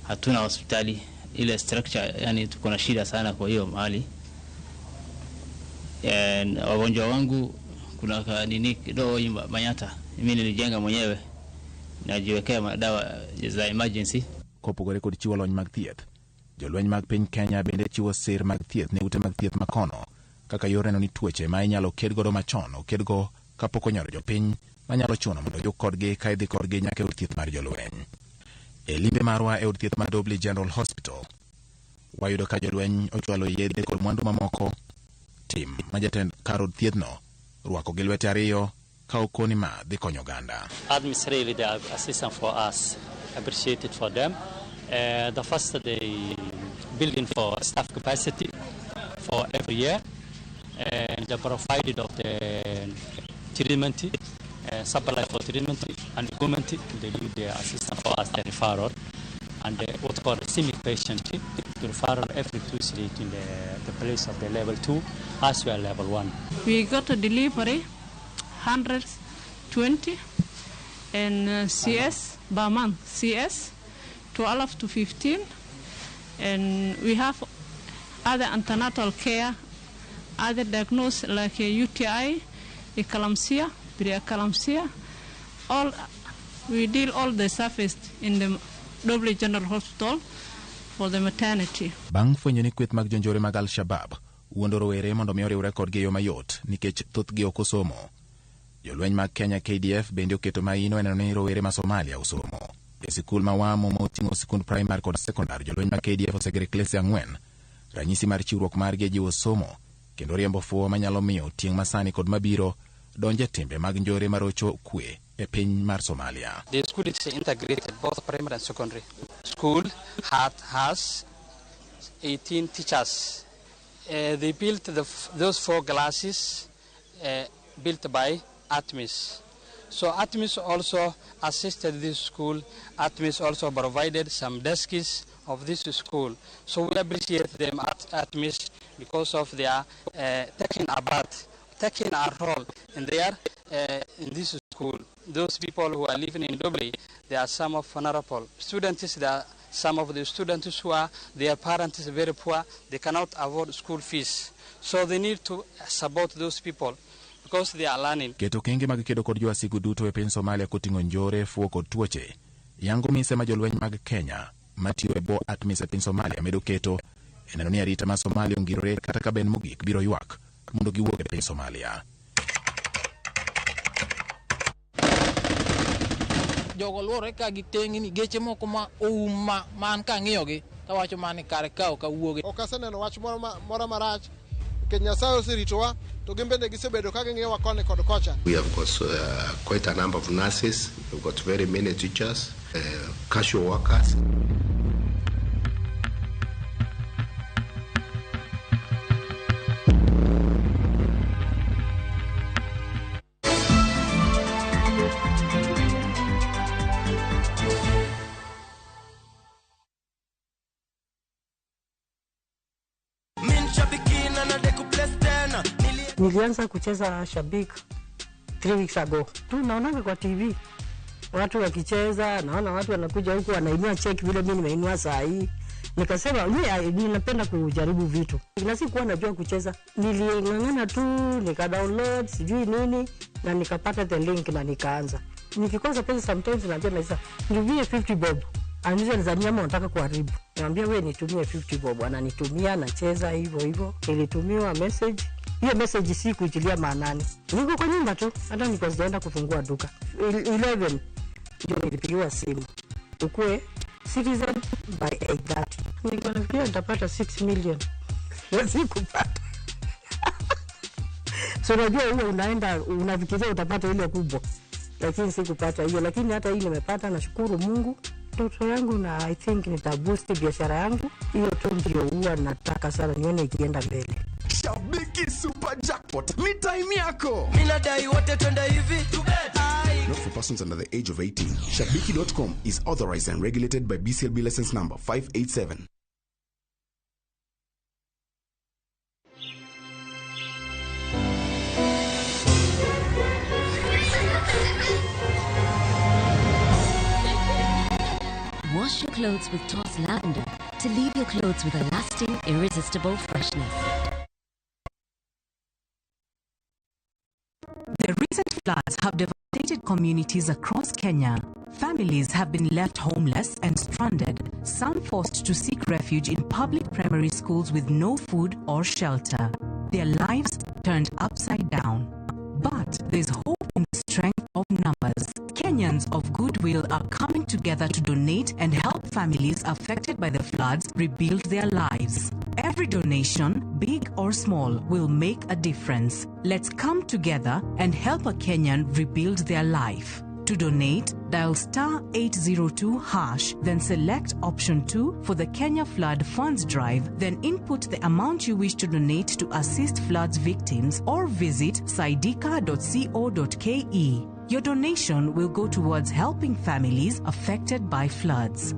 hatuna hospitali ile structure, yani tuko na shida sana kwa hiyo mahali. Wagonjwa wangu kuna nini kidogo Manyata, mimi nilijenga mwenyewe najiwekea madawa za emergency. Kopogore kod chiwo lony mag thieth, jolweny mag piny Kenya bende chiwo sir mag thieth ne ute mag thieth makono kaka yoreno ni tuoche ma inyalo ked godo machon okedgo kapok onyoro jopiny manyalo chuno mondo oyud kodgi ka idhi kodgi nyaka e od thieth mar jolweny. E limbe marwa e od thieth mar Dobley General Hospital wayudo ka jolweny ochwalo yedhe kod mwandu mamoko, tim ma jatend kar od thiethno rwako gi lwete ariyo ka okoni ma dhi konyo oganda. ATMIS really the assistance for us, appreciated for them. The first they building for staff capacity for every year, and they provided of the treatment, supply for treatment and equipment. They do the assistance for us, the referral, and what's called a semi-patient to referral every Tuesday in the place of the level 2 as well level 1. We got a delivery 120 and CS per month, CS 12 to 15, and we have other antenatal care, other diagnosis like a UTI, eclampsia, preeclampsia. All we deal all the surface in the Dobley General Hospital for the maternity. Bang' fwenyo ni kweth mag jonjore mag Al-Shabab wuondo rowere mondo mi oriwre kodgi e yo mayot nikech thothgi ok osomo. Jolweny mag Kenya KDF bende oketo maino e neno ni rowere ma Somalia osomo. E sikul ma Wamo moting'o sikund primar kod sekondar, jolweny mag KDF osegero klese 4. Ranyisi mar chiwruok margi jiwo somo kendo riembo fuwo manyalo miyo tieng' masani kod mabiro donje timbe mag njore marocho kwe e piny mar Somalia. The school is integrated, both primary and secondary. School has 18 teachers. They built those 4 classes built by ATMIS. So ATMIS also assisted this school. ATMIS also provided some desks of this school. So we appreciate them at ATMIS because of their taking a role in this school. Those people who are living in Dobley, they are some of vulnerable students. There are some of the students who are, their parents are very poor. They cannot afford school fees. So they need to support those people because they are learning. Keto kenge mag kedo kod jowasigu duto e piny Somalia koting'o njore, fuwo kod tuoche yango mise ma jolweny mag Kenya matiyo e bwo ATMIS e piny Somalia medo keto e neno ni arita ma Somalia ongirore kata ka ben mogik biro ywak mondo giwuog e piny Somalia. Jogo luore ka gitengni geche moko ma ouma man ka ng'iyogi kawacho mane kare kaw ka wuoge. Ok aseneno wach moro marach nikech Nyasaye oseritowa to gimbende gisebedo ka ging'iyowa koni kod kocha. We have got quite a number of nurses, we've got very many teachers, casual workers. Nilianza kucheza Shabik 3 weeks ago. Tu naona kwa TV watu wakicheza, naona watu wanakuja huku wanainua check vile mimi nimeinua saa hii. Nikasema mimi napenda kujaribu vitu. Na sikuwa najua kucheza. Nilingangana tu nika-download sijui nini na nikapata the link na nikaanza. Nikikosa pesa sometimes naambia Maisa, nitumie 50 bob. Aniza nizania nataka kuharibu. Naambia wewe nitumie 50 bob, ananitumia nacheza hivyo. Nilitumiwa message. Hiyo message si kuitilia maanani. Niko kwa nyumba tu, hata niko sijaenda kufungua duka. 11 ndio nilipigiwa simu. Ukue citizen by 8:30. Nikafikiria nitapata 6 million. Sikupata. So unajua huo unaenda unafikiria utapata ile kubwa. Lakini sikupata hiyo, lakini hata hii nimepata, nashukuru Mungu. Ndoto yangu na I think nitaboost biashara yangu. Hiyo tu ndio huwa nataka sana nione ikienda mbele. Shabiki Super Jackpot, mi time yako. Minadai wote twende hivi. Not for persons under the age of 18. Shabiki.com is authorized and regulated by BCLB license number 587. Wash your clothes with Toss Lavender to leave your clothes with a lasting, irresistible freshness. The recent floods have devastated communities across Kenya. Families have been left homeless and stranded, some forced to seek refuge in public primary schools with no food or shelter. Their lives turned upside down. But there's hope in the strength of numbers. Kenyans of goodwill are coming together to donate and help families affected by the floods rebuild their lives. Every donation, big or small, will make a difference. Let's come together and help a Kenyan rebuild their life. To donate, dial *802#, then select option 2 for the Kenya Flood Funds Drive, then input the amount you wish to donate to assist floods victims or visit saidika.co.ke. Your donation will go towards helping families affected by floods.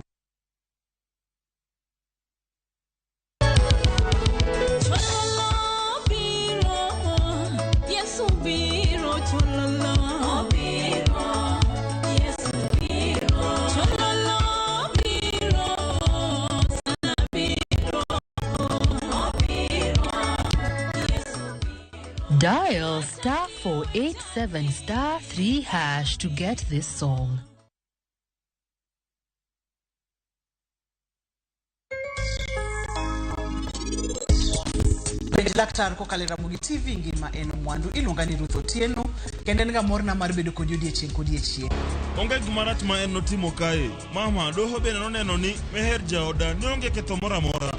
Dial *487*3# to get this song. Laktar ko kalera mugi TV ngima en mwandu iluonga ni Ruth Otieno kende nga morna mar bedo kod odiechieng' kodiechieng'. Onge gima rach ma en notimo kae. Mama doho bende noneno ni meher jaoda ni onge ketho mora mora.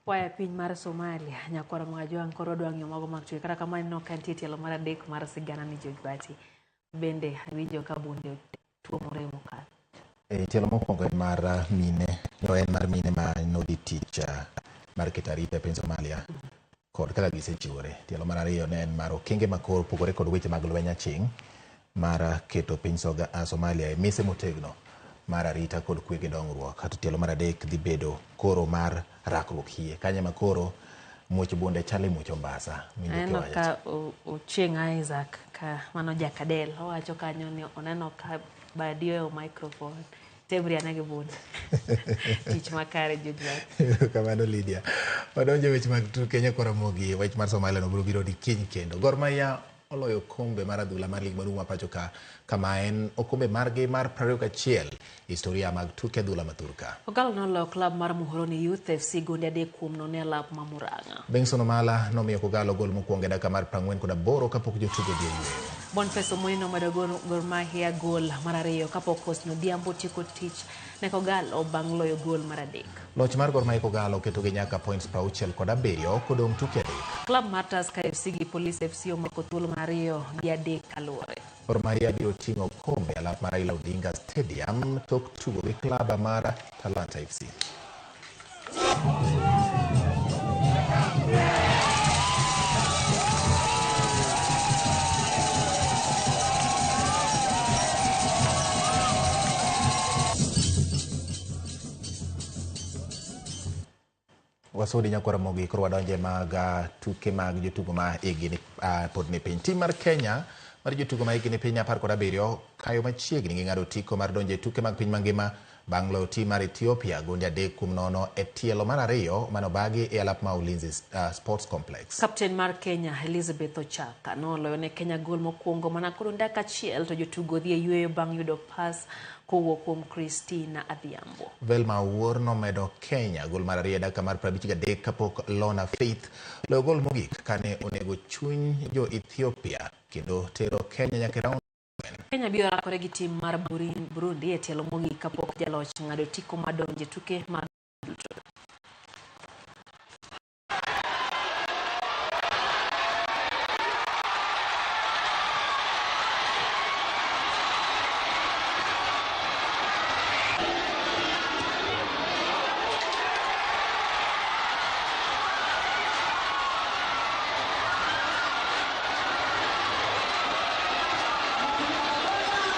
Waya piny mar Somalia nyakwara mwajuang koro dwang'yo mago mag chwe kata kamano no kantie tielo mar adek mar sigana ni George Bati bende winjo ka bunde tuo moremo ka tielo mokwongo en mar mine mar mine ma nodhi tich mar ketarita e piny Somalia kod kaka gisechiwore. Tielo mar ariyo ne en mar okenge makoro pogore kod weche mag lweny aching' mar keto piny Somalia e mise motegno mar arita kod kwe gi dongruok. Kata tielo mar adek dhi bedo koro mar rakruok hie kanya makoro muoch bunde chale muoch Ombasa. Eno ka Ochieng Isaac ka mano jakadel owacho kanyo ni oneno ka badio microphone tebri anage bunde. Tich makare Judith. Kamano Lydia. Wadonjo weche mag Kenya Karamogi, wach mar Somalia no biro di kiny kendo. Gor Mahia oloyo kombe mar adhula mar lig maduong' pacho ka kama en okombe margi mar 21 historia mag tuke adhula mathurka. Ogal noloyo klab mar Muhoroni Youth FC gonde 3-0 e lap ma Murang'a. Benson Omala nomiyo Kogalo gol mokwongo e dakika mar 48 kapok jotugo dhi yweyo. Boniface Omondi nomedo Gor Mahia gol mar 2 kapok Hosni Odhiambo tieko tich ne Kogalo bang' loyo gol mar 3. Loch mar Gor Mahia Kogalo ketogi nyaka points 67 kodong' tuke 3. Klab mar Tusker FC gi Police FC omako thuolo mar 2 gi 3 kaluwore. Gor Mahia biro ting'o kombe alap mar Raila Odinga Stadium tok tugo gi klab mar Talanta FC. Wasudi Nyakaramogi koro wadonje mag tuke mag jotugo ma igini pod ni piny. Tim mar Kenya mar jotugo ma igini piny 17 kayo machiegni gi ng'ado tiko mar donje tuke mag piny mangima bang' loyo tim mar Ethiopia gonde 3-0 e tielo mar 2 manobagi e alap ma Ulinzi Sports Complex. Kapten mar Kenya Elizabeth Ochaka noloyo ne Kenya gol mokwongo mana koro ndaka achiel to jotugo dhi yweyo bang' yudo pass kowuok kuom Christina Adhiambo. Velma Awuor nomedo Kenya gol mar 2 dakika mar 53 kapok Lona Faith loyo gol mogik kane onego chuny jo Ethiopia kendo tero Kenya nyaka round. Kenya biro rakore gi tim mar Burundi e tielo mogik kapok jaloch ng'ado tiko madonje tuke mag duto.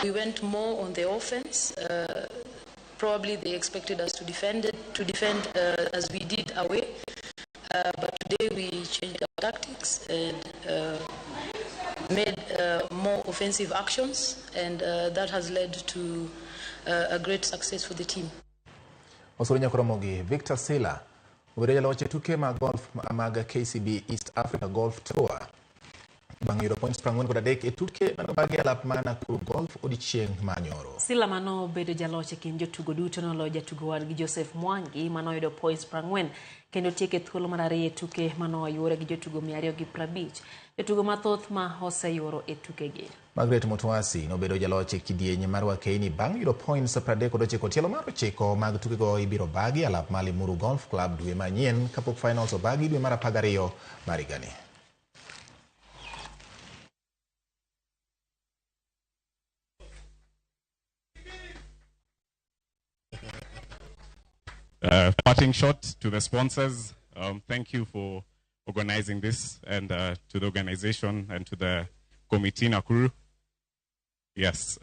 We went more on the offense. Probably they expected us to defend as we did away. But today we changed our tactics and made more offensive actions, and that has led to a great success for the team. Osuru Nyakaramogi, Victor Sila, ubereja loche tuke mag golf mag KCB East Africa Golf Tour. Bang' yudo points 43 e tuke manobagi alap mana kuru golf odichieng' manyoro. Sila mano bedo jaloch e kind jotugo duto noloyo jatugo wadgi Joseph Mwangi mano yudo points 40 kendo tieke thuolo mar 2 e tuke mano yuore gi jotugo 250. Jotugo mathoth ma oseyuoro e tukegi. Margaret Mutwasi nobedo jaloch e kidieny mar Wakeini bang' yudo points 39 tielo mar 9 mag tukego ibiro bagi alap mar Limuru Golf Club dwe manyien kapok finals obagi dwe mar 12 mar higani. Parting shot to the sponsors. Thank you for organizing this, and to the organization and to the committee Nakuru. Yes,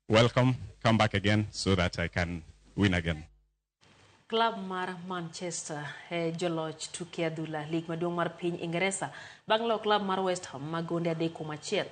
welcome. Come back again so that I can win again. Club mar Manchester joloch tuke adhula lig maduong' mar piny Ingresa bang' loyo club mar West Ham magonde 3-1.